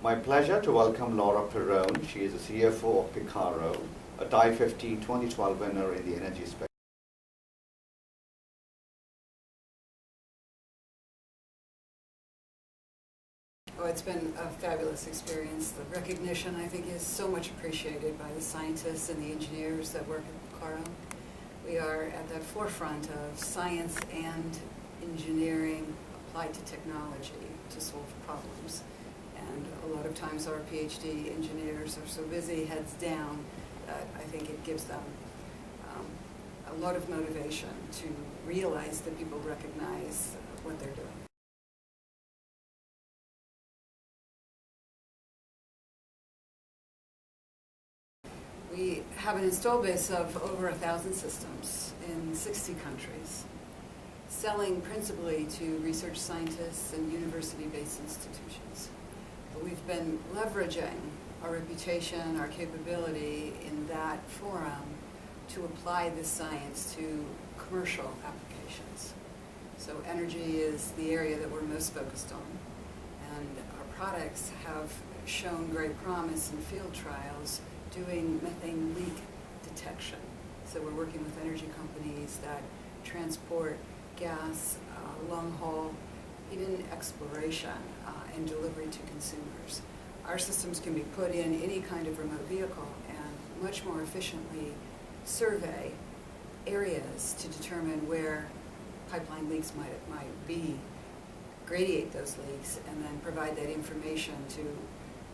My pleasure to welcome Laura Perrone. She is the CFO of Picarro, a TiE50 2012 winner in the energy space. Oh, it's been a fabulous experience. The recognition, I think, is so much appreciated by the scientists and the engineers that work at Picarro. We are at the forefront of science and engineering applied to technology to solve problems. And a lot of times our PhD engineers are so busy, heads down, that I think it gives them a lot of motivation to realize that people recognize what they're doing. We have an install base of over 1,000 systems in 60 countries, selling principally to research scientists and university-based institutions. But we've been leveraging our reputation, our capability in that forum to apply this science to commercial applications. So energy is the area that we're most focused on, and our products have shown great promise in field trials doing methane leak detection. So we're working with energy companies that transport gas, long-haul, even exploration and delivery to consumers. Our systems can be put in any kind of remote vehicle and much more efficiently survey areas to determine where pipeline leaks might be, gradiate those leaks, and then provide that information to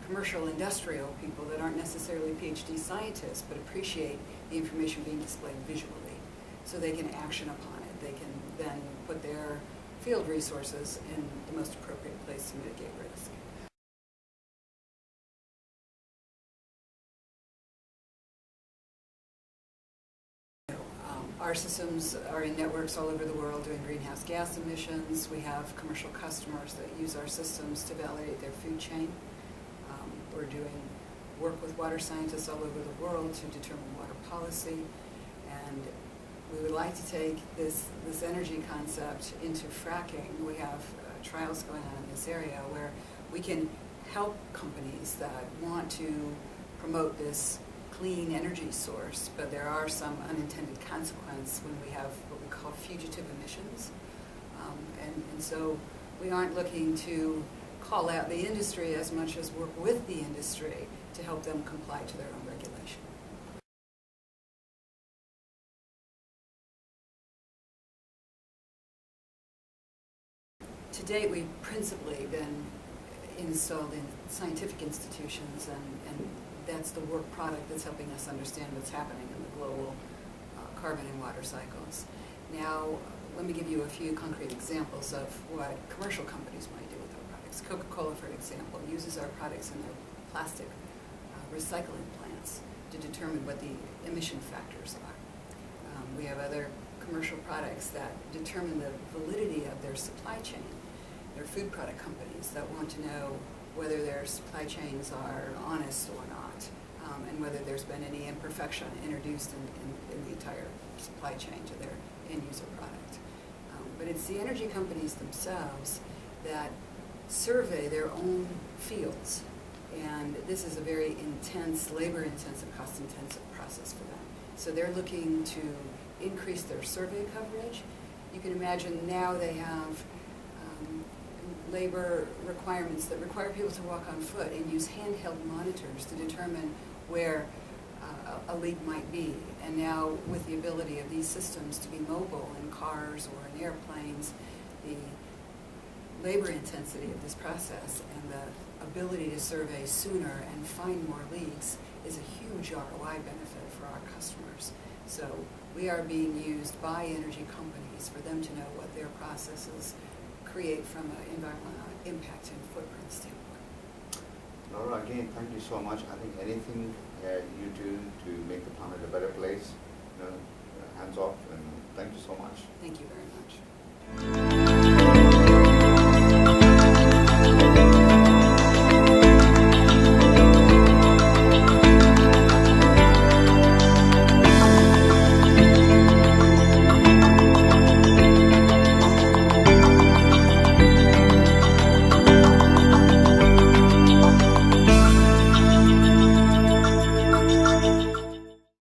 commercial industrial people that aren't necessarily PhD scientists but appreciate the information being displayed visually so they can action upon it. They can then put their field resources in the most appropriate place to mitigate risk. Our systems are in networks all over the world doing greenhouse gas emissions. We have commercial customers that use our systems to validate their food chain. We're doing work with water scientists all over the world to determine water policy, and we would like to take this energy concept into fracking. We have trials going on in this area where we can help companies that want to promote this clean energy source, but there are some unintended consequences when we have what we call fugitive emissions. And so we aren't looking to call out the industry as much as work with the industry to help them comply to their own regulation. To date, we've principally been installed in scientific institutions, and that's the work product that's helping us understand what's happening in the global carbon and water cycles. Now, let me give you a few concrete examples of what commercial companies might do with our products. Coca-Cola, for example, uses our products in their plastic recycling plants to determine what the emission factors are. We have other commercial products that determine the validity of their supply chain. There are food product companies that want to know whether their supply chains are honest or not, and whether there's been any imperfection introduced in the entire supply chain to their end-user product. But it's the energy companies themselves that survey their own fields, and this is a very intense, labor-intensive, cost-intensive process for them. So they're looking to increase their survey coverage. You can imagine now they have labor requirements that require people to walk on foot and use handheld monitors to determine where a leak might be. And now with the ability of these systems to be mobile in cars or in airplanes, the labor intensity of this process and the ability to survey sooner and find more leaks is a huge ROI benefit for our customers. So we are being used by energy companies for them to know what their processes create from an environmental impact and footprint standpoint. Laura, again, thank you so much. I think anything you do to make the planet a better place, hands off, and thank you so much. Thank you very much.